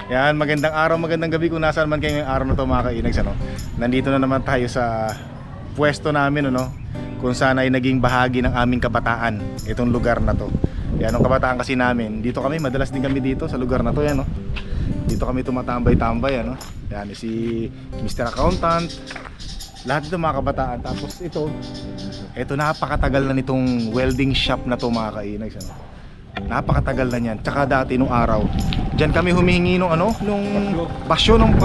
Yan, magandang araw, magandang gabi kung nasaan man kayo ngayong araw na to mga kainags, ano. Nandito na naman tayo sa pwesto namin, ano, kung saan ay naging bahagi ng aming kabataan itong lugar na to. Yan, ang kabataan kasi namin, dito kami, madalas din kami dito sa lugar na to, yan, no. Dito kami tumatambay-tambay, ano. Yan, si Mr. Accountant, lahat dito mga kabataan. Tapos ito napakatagal na nitong welding shop na to mga kainags, ano. Napakatagal na niyan. Tsaka dati nung araw, diyan kami humihingi nung basyo ng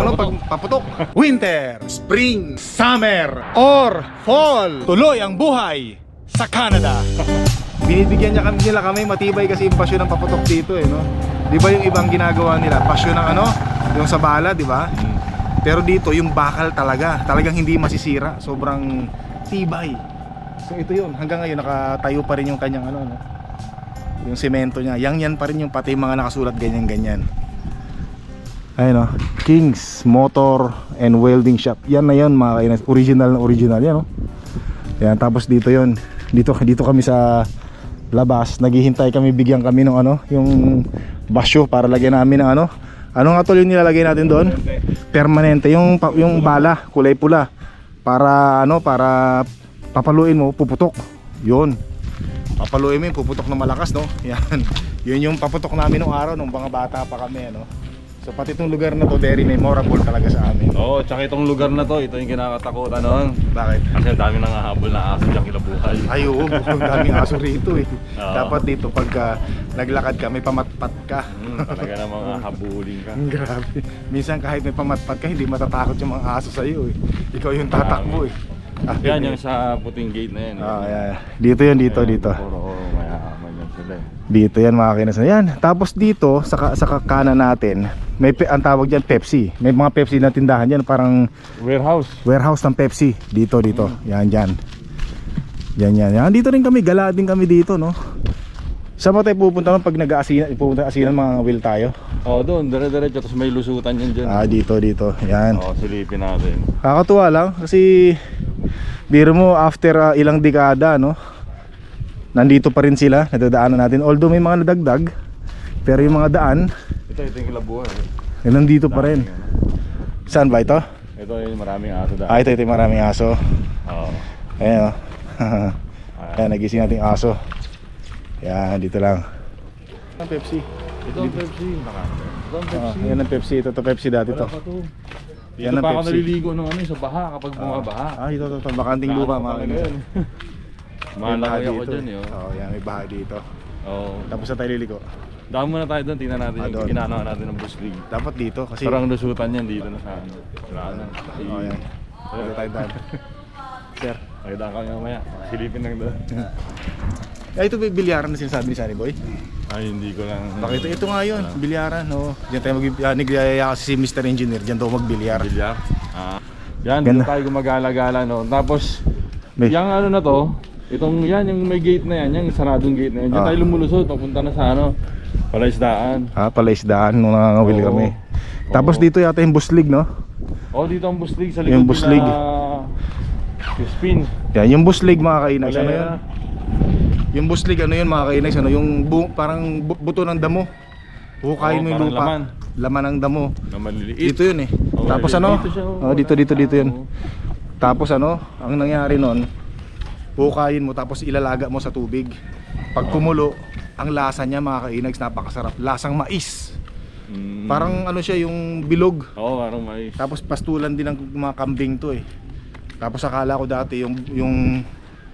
paputok. Winter, spring, summer, or fall. Tuloy ang buhay sa Canada. Binibigyan nila kami matibay kasi yung basyo ng paputok dito, eh, no? Di ba yung ibang ginagawa nila, basyo ng yung sa bala, di ba? Pero dito yung bakal talagang hindi masisira. Sobrang tibay. So ito yun, hanggang ngayon nakatayo pa rin yung kanyang no? Yung semento niya, yan pa rin yung pati mga nakasulat ganyan. Ayun, no? Kings Motor and Welding Shop. Yan na yun mga kainas, original yan, no? Yan, tapos dito yun. Dito kami sa labas, naghihintay kami, bigyan kami ng yung basyo para lagyan namin ng ano nga tol yung nilalagay natin doon? Permanente, yung bala, kulay pula. Para para papaluin mo, puputok. Yun. Papaluin mo yung puputok na malakas, no? Yan. Yun yung paputok namin nung araw nung mga bata pa kami, ano. So pati itong lugar na to very memorable talaga sa amin. Oo, tsaka itong lugar na to, ito yung kinakatakutan noon. Bakit? Kasi dami nang hahabol na aso dyan kilabuhay. Ay oo, daming aso rito eh. Oo. Dapat dito pagka naglakad ka, may pamatpat ka. Talaga namang habulin ka. Grabe. Minsan kahit may pamatpat ka, hindi matatakot yung mga aso sa iyo eh. Ikaw yung tatakbo eh. Yan yung sa puting gate na yan. Yeah. Dito yun, dito. Puro mayaman yan sila eh. Dito yan mga kinasan. Yan. Tapos dito sa kanan natin, may ang tawag diyan Pepsi. May mga Pepsi na tindahan diyan, parang warehouse ng Pepsi. Dito. Yan. Yan. Dito rin kami, gala din kami dito, no. Saan ba tayo pupunta pag pupunta asinan mga will tayo? Oo, doon, dire-diretso, tapos may lusutan yan dyan. Dito. Yan. Oo, silipin natin. Kakatuwa lang kasi biro mo after ilang dekada, no, nandito pa rin sila, nadadaanan natin. Although may mga nadagdag, pero yung mga daan Ito yung kilabuhan nandito pa rin. Saan ba ito? Ito yung maraming aso dahil. Ito yung maraming aso. Oo. Ayan, ayan, nagising natin aso. Yan, dito lang. Ang Pepsi. Ito ang Pepsi. Ito ang Pepsi. Yan ang Pepsi. Ito Pepsi dati to. Dito pa ako naliligo ng sa baha kapag bumabaha. Ito. Bakanting lupa mga kaibigan. Malaki ako dyan eh. Yan, may baha dito. Oo. Tapos na tayo liliko. Dami muna tayo doon, tingnan natin yung ginanawa natin ng bus league. Dapat dito kasi Parang lusutan yan dito na sa wala na. yan. Dito tayo daan. Sir, Magandang kami mamaya. Silipin lang doon. ito may bilyaran na sinasabi ni Sunny Boy. Ay, hindi ko lang. Bakit ito nga yun, bilyaran, no. Diyan tayo nagyayaya kasi si Mr. Engineer, diyan daw magbilyar. Bilyar? Yan, dito tayo gumagala-gala, no. Tapos, yung na to, yung may gate na yan, yung saradong gate na yan. Diyan tayo lumulusot, papunta na sa Palaisdaan. Palaisdaan nung nangangawili kami. Tapos dito yata yung bus league, no? Dito ang bus league sa likod. Yung bus league. Spin. Yan, yung bus league mga kainags, ano yun? Yung bus league, ano yun mga kainags, yung parang buto ng damo. Hukayin mo yung lupa. Laman ng damo. Na maliliit. Dito yun eh. Tapos dito yun. Tapos ang nangyari nun, hukayin mo tapos ilalaga mo sa tubig. Pag kumulo, ang lasa niya mga kainags, napakasarap. Lasang mais. Parang siya, yung bilog. Parang mais. Tapos pastulan din ng mga kambing to eh. Tapos akala ko dati yung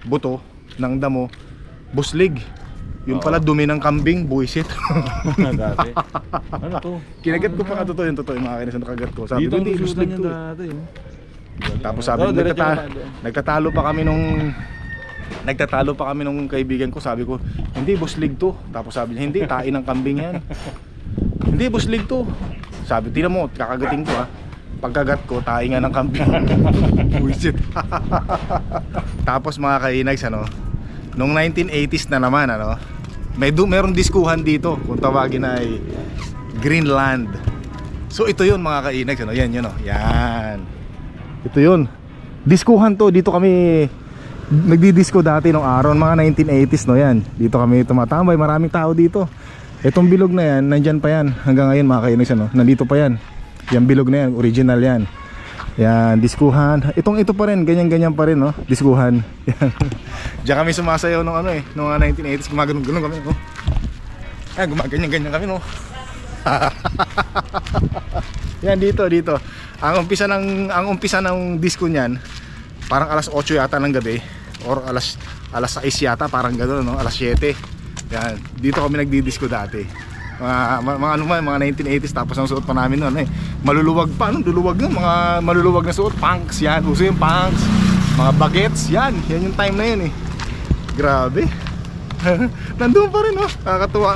buto ng damo, buslig. Yung pala dumi ng kambing, buisit. Dati. Ano to? Kinagat ko pa totoo yung mga kainas na nakagat ko. Sabi ko, hindi, buslig to. Tapos sabi, nagtatalo pa kami nung kaibigan ko. Sabi ko, hindi, buslig to. Tapos sabi niya, hindi, tain ng kambing yan. Hindi, buslig to. Sabi, tina mo, kakagating ko ha. Pagkagat ko, taingan ng kambing. Buisit. Tapos mga kainags, nung 1980s na naman, merong diskuhan dito, kung tawagin ay Greenland. So ito yun mga kainags, yan. Ito yun. Diskuhan to, dito kami nagdi-disco dati nung araw, mga 1980s, yan. Dito kami tumatambay, maraming tao dito. Itong bilog na yan, nandyan pa yan hanggang ngayon mga kainags, ano? Nandito pa yan. Yung bilog na yan, original yan. Yan, diskuhan. Ito pa rin, ganyan-ganyan pa rin, no? Diskuhan. Yan. Diyan kami sumasayaw nung ano eh, nung 1980s, gumagano'n kami, no? Gumaganyan-ganyan kami, no? Yan, dito. Ang umpisa ng disco niyan, parang alas 8 yata ng gabi or alas 6 yata, parang gano'n, no? Alas 7. Yan, dito kami nagdi-disco dati. Mga 1980s, tapos ang suot pa namin noon eh, maluluwag pa, luluwag yun, mga maluluwag na suot, punks yan, uso yung punks, mga bagets, yan yung time na yun eh. Grabe. Nandun pa rin, no? Nakakatuwa.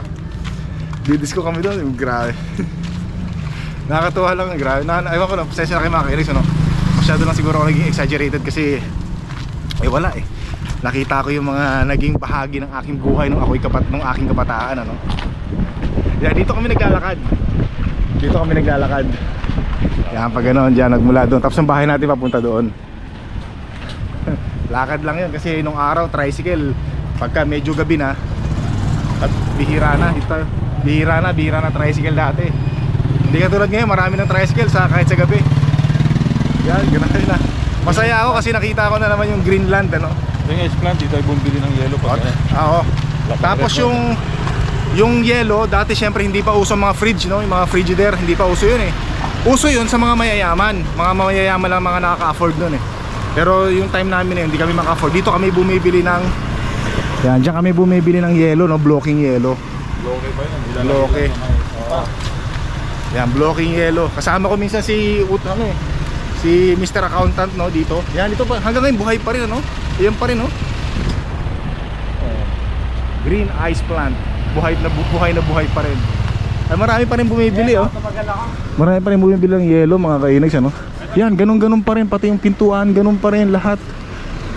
Didisco kami doon, grabe. Nakakatuwa lang, grabe. Ewan ko lang, pasensya na kayo mga kairis, ano? Masyado lang siguro ako naging exaggerated kasi wala eh. Nakita ko yung mga naging bahagi ng aking buhay nung aking kabataan, ano? Yan, dito kami naglalakad. Yan, pag ganoon, dyan, nagmula doon. Tapos ang bahay natin papunta doon. Lakad lang yun kasi nung araw, tricycle. Pagka medyo gabi na, at bihira na tricycle dati. Hindi katulad ngayon, marami ng tricycle kahit sa gabi. Yan, ganoon na. Masaya ako kasi nakita ko na naman yung Greenland, ano? Yung ice plant, dito ay bumili ng yelo pa. Oo. Tapos yung yelo, dati syempre hindi pa uso mga fridge, no? Yung mga frigidaire, hindi pa uso yun eh. Uso yun sa mga mayayaman. Mga mayayaman lang mga nakaka-afford nun eh. Pero yung time namin eh, hindi kami maka-afford. Dito kami bumibili ng yan, dyan kami bumibili ng yelo, no? Blocking yelo. Bloke pa yun. Bloke. Yan, blocking yelo. Kasama ko minsan si Mr. Accountant, no, dito. Yan, ito pa. Hanggang ngayon buhay pa rin, no? Yan pa rin, no? Green Ice Plant. Buhay pa rin. Ay, marami pa rin bumibili, oh. Marami pa rin bumibili ng yelo, mga kainags, ano? Yan, ganun pa rin, pati yung pintuan, ganun pa rin lahat.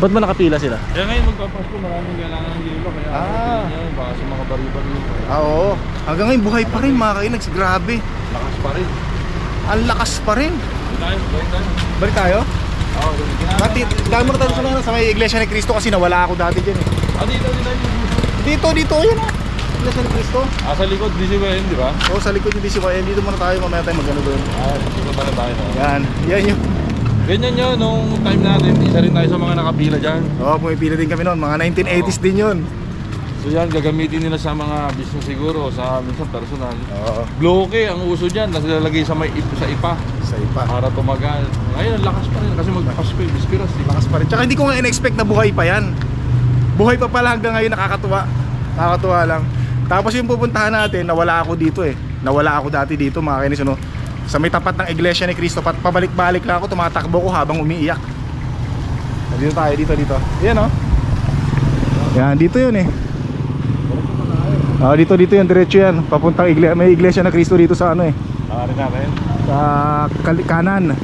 Ba't ba nakapila sila? Kaya ngayon magpapasko, maraming kailangan ng yelo. Kaya baka sa mga bari-bari. Oo. Hanggang ngayon buhay pa rin, mga kainags. Grabe. Lakas pa rin. Ang lakas pa rin. Balik tayo? Oo, dami na tayo sa may Iglesia ni Cristo kasi nawala ako dati dyan eh. Dito, yan ah. Iglesia ni Cristo. Sa likod, DCYM, di ba? Oo, sa likod yung DCYM. Dito muna tayo, mamaya tayo magano doon. Dito pala tayo. Yan yung... Ganyan yun, nung time natin, isa rin tayo sa mga nakapila dyan. Oo, pumipila din kami noon, mga 1980s din yun. So yan, gagamitin nila sa mga business siguro, sa minsan personal. Oo. Bloke, ang uso dyan, tapos lalagay sa sa ipa. Sa ipa. Para tumagal. Ngayon, lakas pa rin kasi magpasko yung bispiras. Lakas pa rin. Tsaka hindi ko nga in-expect na buhay pa yan. Buhay pa pala hanggang ngayon, nakakatuwa. Nakakatuwa lang. Tapos yung pupuntahan natin, nawala ako dito eh. Nawala ako dati dito, mga kainis, ano? Sa may tapat ng Iglesia ni Cristo, pabalik-balik lang ako, tumatakbo ko habang umiiyak. Dito tayo, dito. Yan, oh. Yan, dito yun eh. Dito yun, diretso yan. Papuntang may Iglesia na Cristo dito sa ano eh. Nakarin natin. Sa kanan.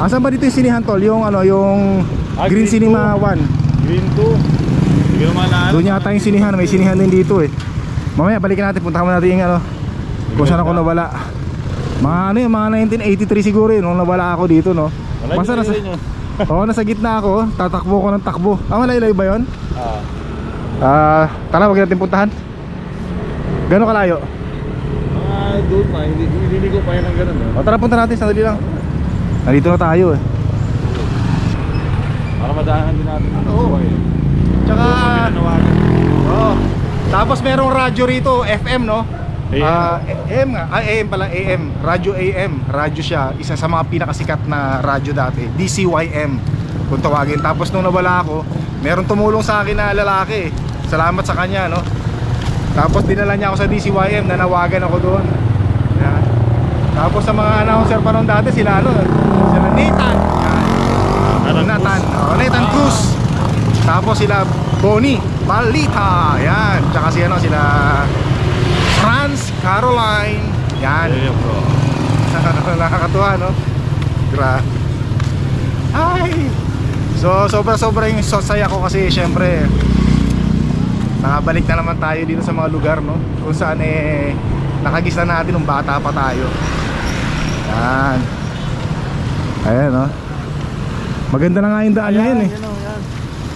Asan ba dito yung sinihan, tol? Yung ano, yung Green Cinema 1. Green 2. Hindi ko maalala. Doon yata yung sinihan, may sinihan din dito eh. Mamaya balikan natin, punta natin yung ano, kung saan ako nawala. Mga 1983 siguro yun, nung nawala ako dito, no. Basta nasa gitna ako, tatakbo ko ng takbo. Malaylay ba yun? Tara, wag natin puntahan. Gano'ng kalayo? Doon pa, hindi ko pa yan ng ganun. Tara, punta natin, sandali lang. Nandito na tayo eh. Para madahan din natin. Oo. Tsaka tapos merong radyo rito, FM, no? AM nga, AM pala, AM, radyo AM, radyo siya, isa sa mga pinakasikat na radyo dati, DCYM kung tawagin. Tapos nung nawala ako, meron tumulong sa akin na lalaki, salamat sa kanya, no? Tapos dinala niya ako sa DCYM, nanawagan ako doon. Yan. Tapos sa mga announcer pa noon dati, sila Nathan, Nathan Cruz. Tapos sila Bonnie Malita, yan. Tsaka sila Franz Caroline, yan. Nakakatuwa, no? Grabe. Ay! So sobra yung saya ko kasi syempre nakabalik na naman tayo dito sa mga lugar, no? Kung saan nakagisa natin nung bata pa tayo. Yan. Ayan, no? Maganda na nga yung daan ngayon eh.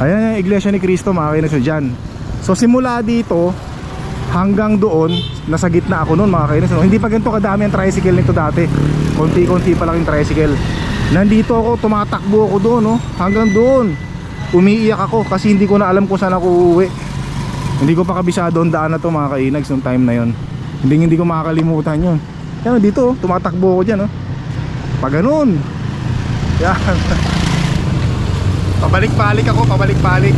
Ayan yung Iglesia ni Cristo, mga kainis dyan. So simula dito hanggang doon, nasa gitna ako noon mga kainis, no? Hindi pa ganito kadami ang tricycle nito dati. Konti-konti pa lang yung tricycle. Nandito ako, tumatakbo ako doon, no? Hanggang doon. Umiiyak ako kasi hindi ko na alam kung saan ako uuwi. Hindi ko pa kabisado ang daan na to mga kainags nung time na yon. Hindi ko makakalimutan yun. Yan, dito, tumatakbo ako dyan, no? Pag ganun. Yan. Pabalik-balik ako, pabalik-balik.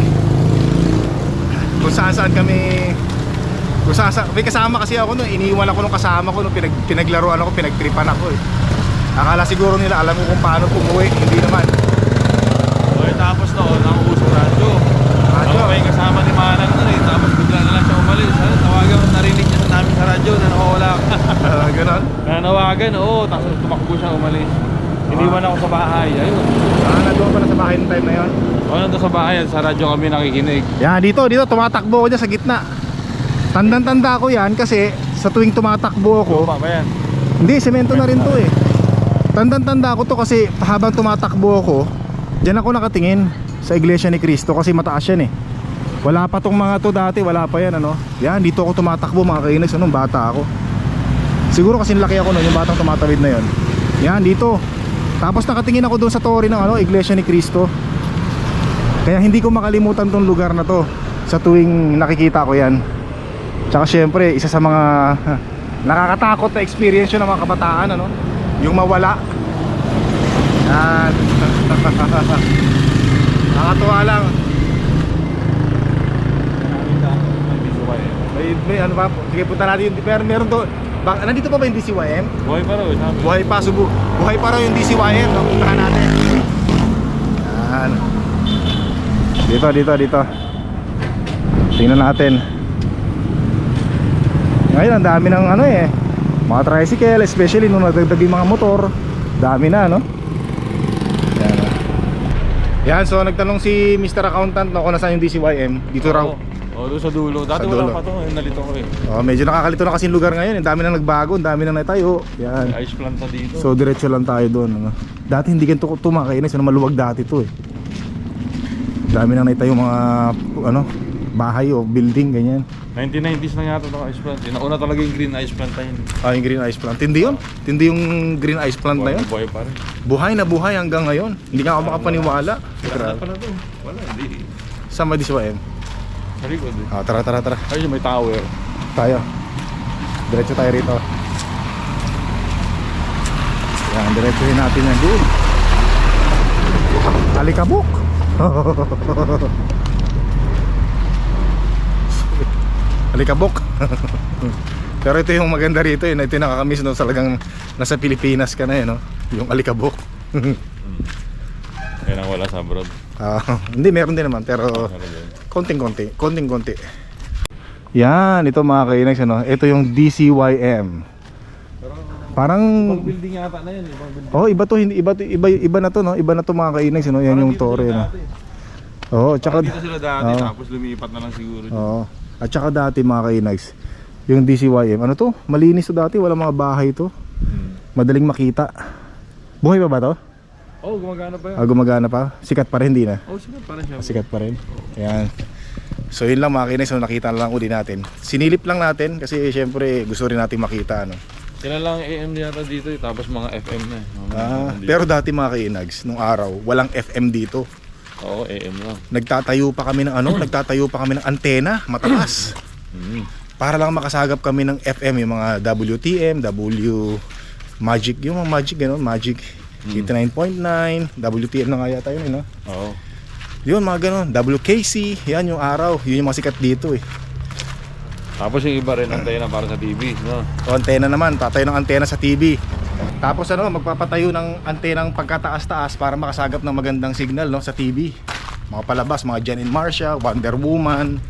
Kung saan kami, may kasama kasi ako no, iniiwan ako nung kasama ko nung pinaglaruan ako, pinagtripan ako eh. Akala siguro nila alam ko kung paano umuwi, hindi naman. Okay, tapos noon, ang uso radyo. Ako may kasama ni Manang nun eh, tapos bigla na lang siya umalis. Tawagan, narinig niya sa namin sa radyo na nakawala ka. Ganon? Nanawagan, oo, tapos tumakbo siya umalis. Iniwan ako sa bahay, ayun. Nandun pa na sa bahay ng time na yun? Oo, nandun sa bahay, sa radyo kami nakikinig. Yan, dito, tumatakbo ako dyan sa gitna. Tandang-tanda ko yan kasi sa tuwing tumatakbo ako. Lupa ba yan? Hindi, semento na rin to eh. Tandang-tanda ko to kasi habang tumatakbo ako, dyan ako nakatingin sa Iglesia ni Cristo kasi mataas yan eh. Wala pa tong mga to dati, wala pa yan ano. Yan, dito ako tumatakbo mga kainis, nung bata ako. Siguro kasi laki ako noon, yung batang tumatawid na yon. Yan, dito. Tapos nakatingin ako doon sa torre ng ano, Iglesia ni Cristo. Kaya hindi ko makalimutan tong lugar na to sa tuwing nakikita ko yan. Tsaka syempre, isa sa mga nakakatakot na experience yun ng mga kabataan ano, yung mawala. Yan. Nakakatuwa lang. May ano ba? Sige, punta natin yun. Pero meron to. Nandito pa ba yung DCYM? Buhay pa raw, sabi. Buhay pa, buhay pa raw yung DCYM. Puntahan natin. Yan. Dito. Tingnan natin. Ngayon, ang dami ng ano eh, mga tricycle, especially nung nagdagdag yung mga motor. Dami na, no? Yan. Yan, so nagtanong si Mr. Accountant no, kung nasaan yung DCYM. Dito raw. Oo, doon sa dulo. Dati Sa wala dulo. pa to, nalito ko eh. Oh, medyo nakakalito na kasi yung lugar ngayon. Ang dami na nagbago, ang dami na natayo. Yan. May ice plant na dito. So diretso lang tayo doon ano. Dati hindi ganito tumakainis, ano, maluwag dati to eh. Dami na naitayo mga ano, bahay o building ganyan. 1990s na yata itong ice plant. Nauna talaga yung green ice plant na yun. Ah, yung green ice plant. Tindi yun. Tindi yung green ice plant na yun. Buhay pa rin. Buhay na buhay hanggang ngayon. Hindi nga ako makapaniwala. Wala pa na to. Wala, hindi. Saan ba DCYM? Sa likod eh. Ah, tara. Ayun, may tower. Tayo. Diretso tayo rito. Yan, diretsuhin natin yan doon. Alikabok. Alikabok. Pero ito yung maganda rito eh, ito yung nakakamiss no, talagang nasa Pilipinas ka na eh no, yung alikabok. Yan ang wala sa abroad. Hindi, meron din naman pero konting-konti. Yan, ito mga kainags ano, ito yung DCYM. Parang Ibang building yata na yun, ibang building. oh, iba to, hindi iba na to no, iba na to mga kainags ano, yan yung torre no. Oh, tsaka Dito sila dati, tapos lumipat na lang siguro. oh. At tsaka dati mga kainags, yung DCYM, ano to? Malinis to dati, wala mga bahay to. Madaling makita. Buhay pa ba to? Oh, gumagana pa yun. Gumagana pa? Sikat pa rin, hindi na? Oh, sikat pa rin siya. Sikat pa rin. Ayan. So yun lang mga kainags, so nakita na lang uli natin. Sinilip lang natin kasi syempre gusto rin natin makita ano. Sila lang AM yata dito eh, tapos mga FM na eh. Pero dati mga kainags, nung araw, walang FM dito. Oo, AM lang. Nagtatayo pa kami ng antena, mataas. Para lang makasagap kami ng FM, yung mga WTM, W Magic, yung mga Magic gano'n, Magic 89.9, WTM na nga yata yun, no? Oo. Yun, mga gano'n, WKC, yan yung araw, yun yung mga sikat dito eh. Tapos yung iba rin antena para sa TV, no? O antena naman, tatayo ng antena sa TV. Tapos ano, magpapatayo ng antenang pagkataas-taas para makasagap ng magandang signal no, sa TV. Mga palabas, mga Jan and Marcia, Wonder Woman,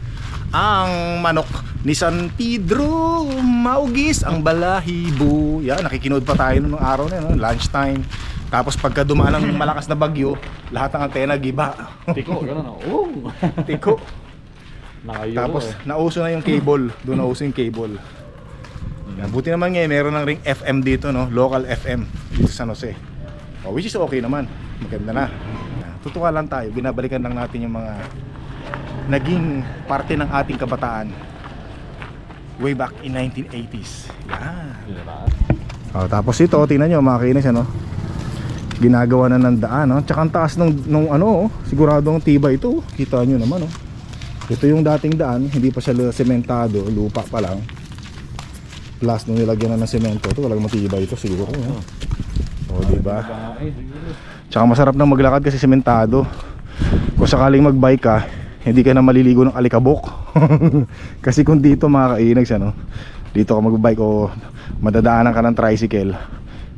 ang manok ni San Pedro, maugis ang balahibo. Yan, nakikinood pa tayo nung araw na yun, no? Lunchtime. Tapos pagka dumaan ng malakas na bagyo, lahat ng antena giba. Tiko, gano'n na. Oh! Tiko. Nakayuro Tapos eh. nauso na yung cable, doon nauso yung cable. Yan, buti naman ngayon meron ng ring FM dito no, local FM dito sa San Jose. Which is okay naman, maganda na. Tutuwa lang tayo, binabalikan lang natin yung mga naging parte ng ating kabataan. way back in 1980s. Yan. Pinataas. Tapos ito, tingnan nyo mga kainis, ano? Ginagawa na ng daan, no? Tsaka ang taas nung ano, siguradong tibay ito. Kita nyo naman, no? Ito yung dating daan, hindi pa siya sementado, lupa pa lang. Plus nung nilagyan na ng semento, ito walang matibay ito siguro, no? O, diba? Tsaka masarap na maglakad kasi sementado. Kung sakaling magbike ka, hindi ka na maliligo ng alikabok. Kasi kung dito mga kainags, ano, dito ka magbike o madadaanan ka ng tricycle,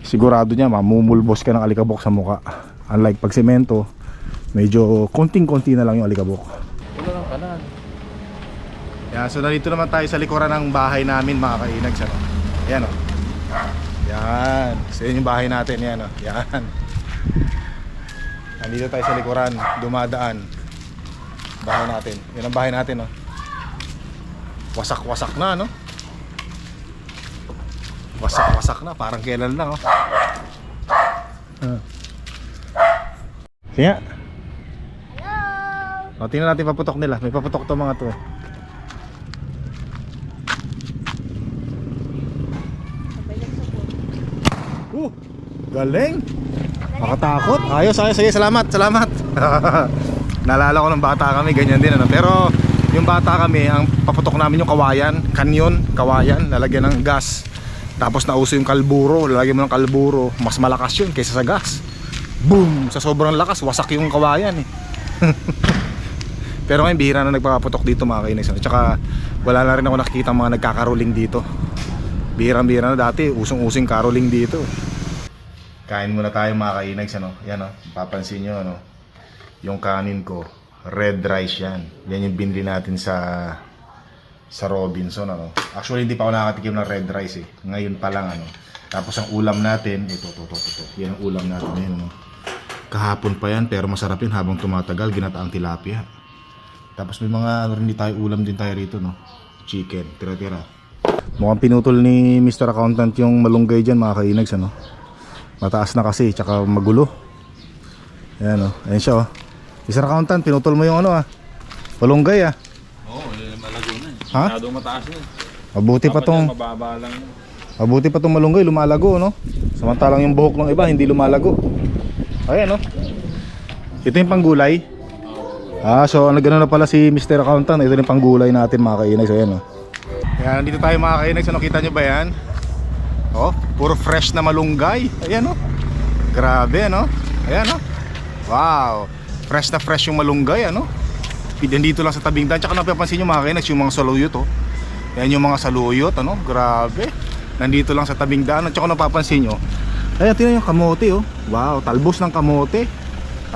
sigurado niya mamumulbos ka ng alikabok sa muka. Unlike pag semento, medyo konting-konti na lang yung alikabok. Wala lang kanan. Yan, so nandito naman tayo sa likuran ng bahay namin mga kainags, ano. Yan, o. Yan, so yun yung bahay natin, yan, o. Yan. Nandito tayo sa likuran, dumadaan bahay natin. Yan ang bahay natin, no. Wasak-wasak na, no. Wasak-wasak na, parang kailan lang, oh. Kaya. Hello. O, tingnan natin paputok nila. May paputok to mga to. Galing. Makatakot. Ayos, ayos, ayos. Salamat, salamat. Naalala ko ng bata kami, ganyan din, ano. Pero yung bata kami, ang paputok namin yung kawayan, kanyon, kawayan, lalagyan ng gas. Tapos nauso yung kalburo, lalagyan mo ng kalburo. Mas malakas yun kaysa sa gas. Boom! Sa sobrang lakas, wasak yung kawayan, eh. Pero ngayon, bihira na nagpapaputok dito mga kainis. Tsaka wala na rin ako nakikita mga nagkakaroling dito. Bihirang-bihira na dati, usong-using karoling dito. Kain muna tayo mga kainags, ano. Yan, oh. Papansin nyo, ano. Yung kanin ko, red rice yan. Yan yung binili natin sa Robinson, ano. Actually hindi pa ako nakatikim ng red rice, eh. Ngayon pa lang, ano. Tapos ang ulam natin, ito. Yan ang ulam natin ngayon, ano. Kahapon pa yan, pero masarap yun habang tumatagal, ginataang tilapia. Tapos may mga ano rin tayo, ulam din tayo rito, no. Chicken, tira-tira. Mukhang pinutol ni Mr. Accountant yung malunggay dyan mga kainags, ano. Mataas na kasi, tsaka magulo. Ayan, oh. Ayan siya, oh. Mr. Accountant, pinutol mo yung ano, ah. Malunggay, ah. Oo, malago na, eh. Ha? Masyadong mataas na, eh. Mabuti pa tong mababa lang. Mabuti pa tong malunggay, lumalago, no? Samantalang yung buhok ng iba, hindi lumalago. Ayan, no? Ito yung panggulay. So nagano na pala si Mr. Accountant. Ito yung panggulay natin mga kainags. Ayan, no? Ayan, dito tayo mga kainags. Ano, kita nyo ba yan? Oh, puro fresh na malunggay. Ayan, no? Grabe, no? Ayan, no? Wow, fresh na fresh yung malunggay, ano? Dito lang sa tabing daan. Tsaka napapansin nyo mga kainags, yung mga saluyot, oh. Ayan yung mga saluyot, ano? Grabe. Nandito lang sa tabing daan. At saka napapansin nyo, ayan, tingnan yung kamote, oh. Wow, talbos ng kamote.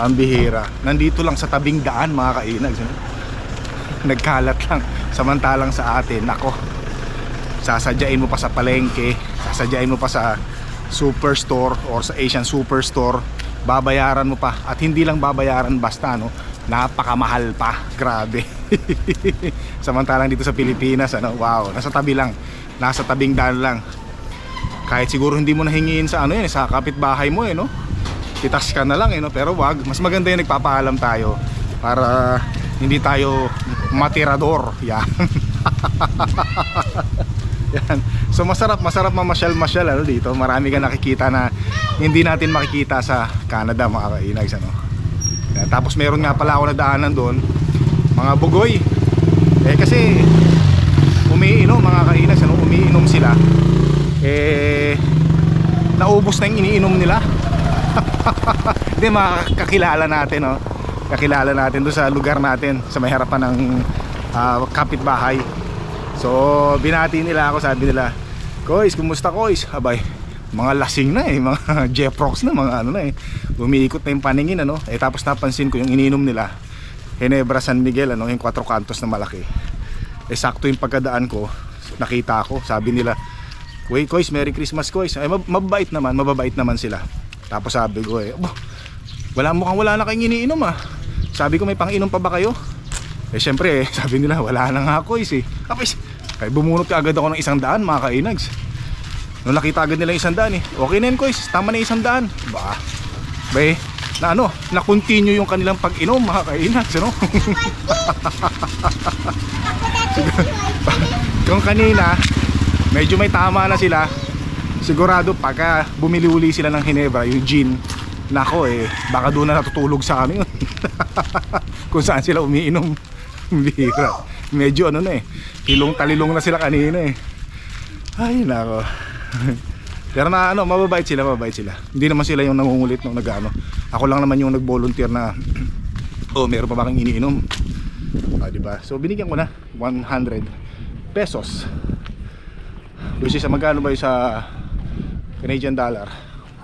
Ang bihira. Nandito lang sa tabing daan mga kainags, ano? Nagkalat lang. Samantalang sa atin, nako, sasadyain mo pa sa palengke, sasadyain mo pa sa superstore or sa Asian superstore, babayaran mo pa. At hindi lang babayaran basta, no? Napakamahal pa. Grabe. Samantalang dito sa Pilipinas, ano, wow, nasa tabi lang, nasa tabing daan lang. Kahit siguro hindi mo nahingiin sa ano yan, sa kapitbahay mo, no? Titas ka na lang, no? Pero wag, mas maganda yung nagpapaalam tayo para hindi tayo matirador. Yan. Yan. So masarap mamasyal-masyal, ano, dito. Marami ka nakikita na hindi natin makikita sa Canada mga kainags, ano. Yan. Tapos meron nga pala ako nadaanan doon, mga bugoy. Kasi umiinom mga kainags, ano, umiinom sila. Naubos na yung iniinom nila. Hindi, makakilala natin, no? Kakilala natin doon sa lugar natin, sa may harapan ng kapitbahay. So binati nila ako, sabi nila, "Kois, kumusta Kois?" Abay, mga lasing na, eh, mga Jeprox na, mga ano na, eh. Umiikot na yung paningin, ano. Tapos napansin ko yung iniinom nila, Ginebra San Miguel, ano, yung 4 kantos na malaki. Sakto yung pagkadaan ko, nakita ko, sabi nila, "Wait Kois, Merry Christmas Kois." Ay, mababait naman sila. Tapos sabi ko, mukhang wala na kayong iniinom, ah. Sabi ko, may pang-inom pa ba kayo? Syempre, sabi nila, wala na nga ako, eh. Tapos, bumunot ka agad ako ng 100 mga kainags. Nung nakita agad nila 100, eh. Okay na yun, Kois, tama na 100. Na-continue yung kanilang pag-inom mga kainags, ano? Yung kanina, medyo may tama na sila. Sigurado pagka bumili uli sila ng Ginebra, yung gin, nako baka doon na natutulog sa amin. Kung saan sila umiinom. Bihira. Medyo ano na talilong na sila kanina Ay nako. Pero na mababait sila. Hindi naman sila yung nangungulit nung nag-ano. Ako lang naman yung nag-volunteer na meron pa ba kang iniinom? Diba? So binigyan ko na 100 pesos. Which is magkano ba yung sa Canadian dollar?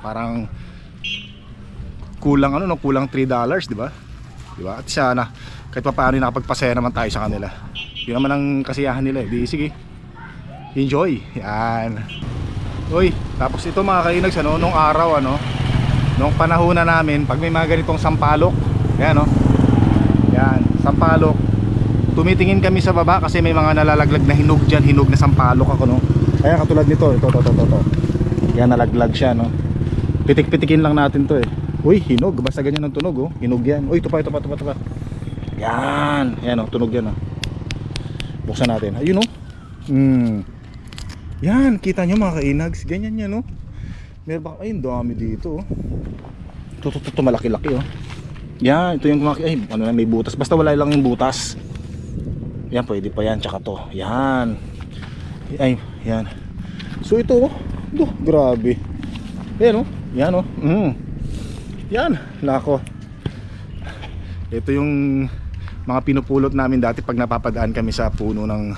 Parang kulang kulang $3, di ba? Di ba? At siya na kahit pa paano nakapagpasaya naman tayo sa kanila. Yun naman ang kasiyahan nila Di sige. Enjoy. Yan. Uy, tapos ito mga kainags nung araw nung panahon na namin, pag may mga ganitong sampalok, yan yan, sampalok. Tumitingin kami sa baba kasi may mga nalalaglag na hinog dyan, hinog na sampalok Kaya katulad nito, ito. Yan nalaglag siya Pitik-pitikin lang natin to Uy, hinog, basta ganyan ang tunog hinog yan. Uy, ito pa. Yan, tunog yan Buksan natin. Ayun Yan, kita nyo mga kainags, ganyan yan Meron ba, ay, dami dito Ito malaki-laki Yan, ito yung may butas. Basta wala lang yung butas. Yan, pwede pa yan, tsaka to. Yan. Ay, yan. So ito, grabe. Yan yan Yan, nako. Ito yung mga pinupulot namin dati pag napapadaan kami sa puno ng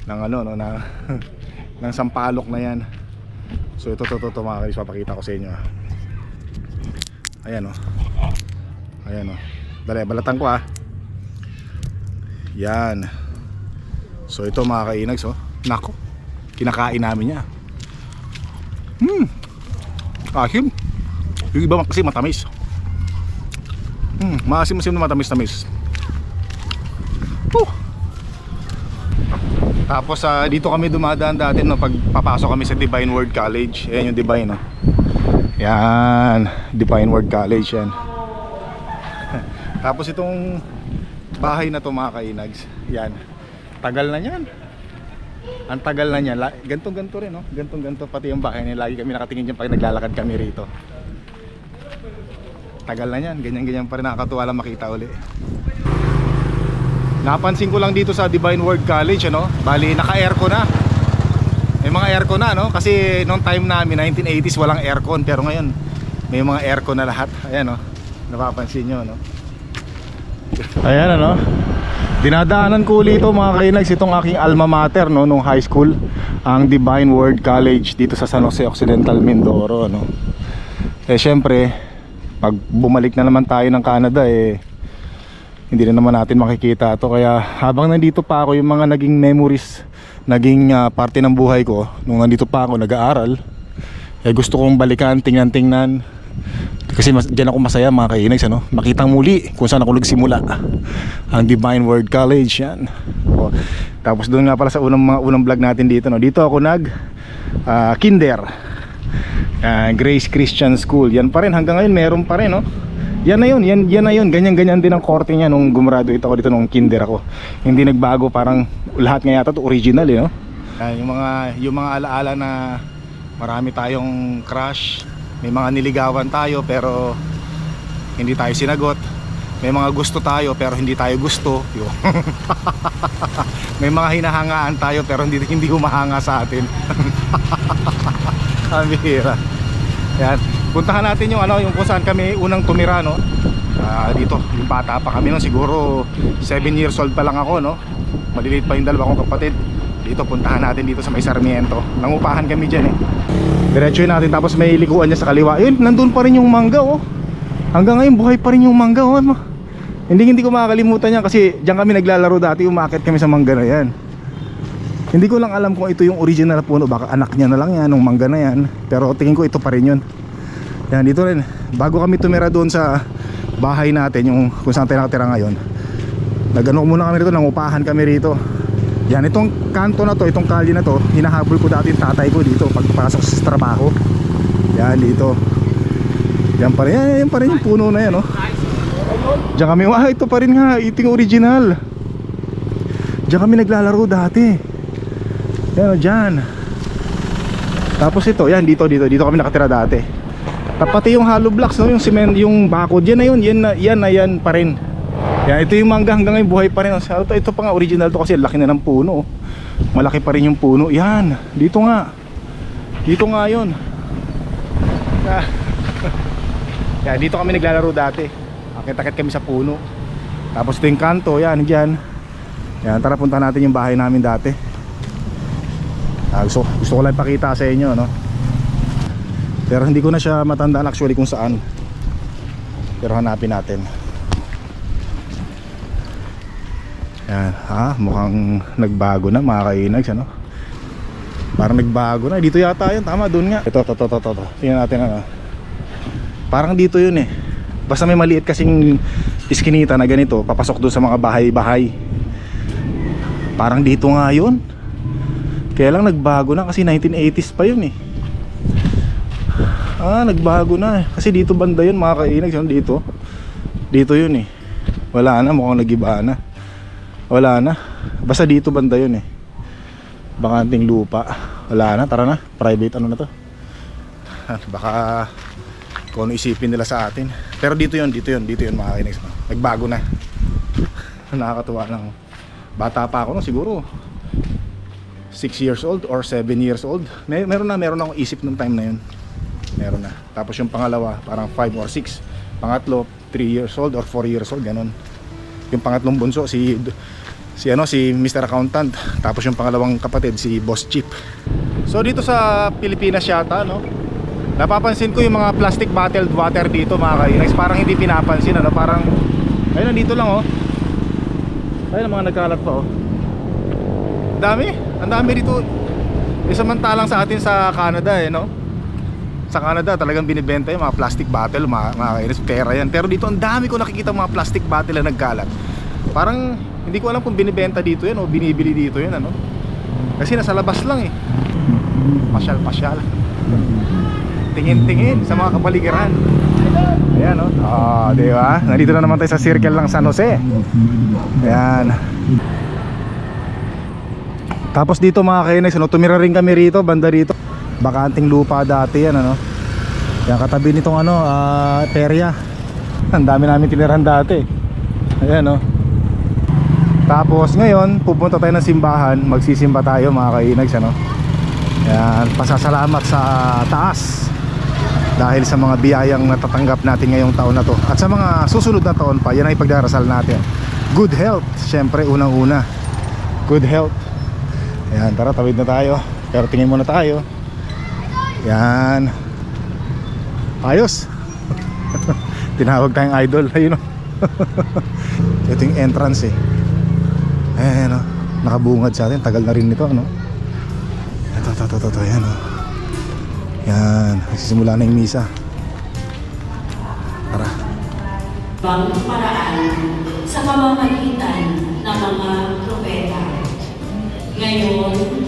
ng sampalok na yan. So ito mga kalis, papakita ko sa inyo. Ayan Ayan Dali, balatan ko Yan. So ito mga kainags nako, kinakain namin niya. Asim. Yung iba kasi matamis. Maasim-asim na matamis-tamis. Tapos dito kami dumadaan dati pag papasok kami sa Divine Word College. Ayan yung Divine Yan, Divine Word College yan. Tapos itong bahay na to mga kainags, yan, tagal na yan. Ang tagal na niyan. Ganto-ganto rin ganto-ganto pati yung bahay niya. Lagi kami nakatingin dyan pag naglalakad kami rito. Tagal na yan, ganyan-ganyan pa rin. Nakakatuwa lang makita uli. Napansin ko lang dito sa Divine Word College bali naka-aircon na. May mga aircon na kasi noong time namin 1980s walang aircon, pero ngayon may mga aircon na lahat. Ayan napapansin nyo Ayan dinadaanan ko ulit ito mga kainags, itong aking alma mater nung high school, ang Divine Word College dito sa San Jose Occidental, Mindoro syempre pag bumalik na naman tayo ng Canada hindi na naman natin makikita ito. Kaya habang nandito pa ako, yung mga naging memories, naging parte ng buhay ko nung nandito pa ako nag-aaral, gusto kong balikan, tingnan kasi dyan ako masaya mga kainags makitang muli kung saan ako nagsimula, ang Divine Word College yan. Tapos doon nga pala sa unang vlog natin dito dito ako kinder, Grace Christian School. Yan pa rin hanggang ngayon, meron pa rin yan na yun, ganyan-ganyan din ang korte niya nung gumraduate ako dito nung kinder ako. Hindi nagbago, parang lahat nga yata to original yung mga alaala na marami tayong crush, may mga niligawan tayo pero hindi tayo sinagot, may mga gusto tayo pero hindi tayo gusto may mga hinahangaan tayo pero hindi humahanga sa atin. Ang bihira. Yan, puntahan natin yung kung saan kami unang tumira dito, yung bata pa kami siguro 7 years old pa lang ako maliliit pa yung dalawa kong kapatid. Dito, puntahan natin dito sa may Sarmiento. Nangupahan kami dyan diretsuhin natin, tapos may likuan niya sa kaliwa. Yun, nandun pa rin yung mangga hanggang ngayon buhay pa rin yung mangga hindi ko makakalimutan yan kasi dyan kami naglalaro dati, umaakit kami sa mangga na yan. Hindi ko lang alam kung ito yung original na puno, baka anak niya na lang yan nung mangga na yan, pero tingin ko ito pa rin yun. Yan, dito rin bago kami tumira doon sa bahay natin, yung kung saan tayo nakatira ngayon, muna kami rito, nangupahan kami rito. Yan, itong kanto na to, itong kalye na to, hinahabol ko dati yung tatay ko dito pagpasok sa trabaho. Yan, dito. Yan pa rin, yan pa rin yung puno na yan Diyan kami, ito pa rin nga, ito yung original. Diyan kami naglalaro dati. Yan o, dyan. Tapos ito, yan, dito kami nakatira dati. Pati yung hollow blocks, no, yung cement, yung bakod, yan na yun, yan pa rin. Yan, ito yung mangga hanggang ngayon buhay pa rin. Ito pa nga, original to kasi laki na ng puno. Malaki pa rin yung puno. Yan, dito nga yun. Yan, dito kami naglalaro dati. Akit-akit kami sa puno. Tapos ito yung kanto, yan, dyan. Yan, tara punta natin yung bahay namin dati. Gusto ko lang ipakita sa inyo, no? Pero hindi ko na siya matandaan actually kung saan. Pero hanapin natin. Yan, mukhang nagbago na mga kainags, ano? Parang nagbago na, dito yata yun, tama, dun nga. Ito. Tingnan natin, ano. Parang dito yun eh. Basta may maliit kasing iskinita na ganito, papasok dun sa mga bahay-bahay. Parang dito nga yun. Kaya lang nagbago na kasi 1980s pa yun eh. Nagbago na eh. Kasi dito banda yun mga kainags, yun dito. Dito yun eh. Wala na, mukhang nagiba na. Wala na. Basta dito banda yun eh. Bakanting lupa. Wala na, tara na. Private ano na to. Baka kung ano isipin nila sa atin. Pero dito yun mga kainags. Nagbago na. Nakakatuwa lang. Bata pa ako no, siguro 6 years old or 7 years old. Meron akong isip nung time na yun. Meron na. Tapos yung pangalawa, parang 5 or 6. Pangatlo, 3 years old or 4 years old, ganun. Yung pangatlong bunso, si Mr. Accountant. Tapos yung pangalawang kapatid, si Boss Chip. So dito sa Pilipinas yata, no? Napapansin ko yung mga plastic bottled water dito, mga kainags. Parang hindi pinapansin, ano? Parang, ayun, nandito lang, oh. Ayun, mga nagkalat pa, oh. Ang dami dito. Samantalang sa atin sa Canada no? Sa Canada talagang binibenta yung mga plastic bottle, mga kainis, pera yan. Pero dito ang dami ko nakikita mga plastic bottle na nagkalat. Parang hindi ko alam kung binibenta dito yan o binibili dito yan, ano? Kasi nasa labas lang eh. Pasyal. Tingin sa mga kapaligiran. Ayan, no? Diba? Nandito na naman tayo sa circle ng San Jose. Ayan. Tapos dito mga kainags, tumira rin kami rito, banda rito. Bakanting lupa dati yan, ano. Yan katabi nitong perya. Ang dami namin tinirahan dati. Ayan, no. Tapos ngayon, pupunta tayo ng simbahan. Magsisimba tayo mga kainags, ano. Yan, pasasalamat sa taas dahil sa mga biyayang natatanggap natin ngayong taon na to. At sa mga susunod na taon pa, yan ay pagdarasal natin. Good health, syempre unang-una. Good health. Yan, tara, tawid na tayo. Pero tingin muna tayo. Yan. Ayos. Tinawag tayong idol. Ayun o. Ito yung entrance eh. Ayan o. Nakabungad sa atin. Tagal na rin nito, ano. Ito. Ayan o. Yan. Nagsisimula na yung misa. Tara. Bagong paraan sa pamamagitan ng mga propeta. Ngayon,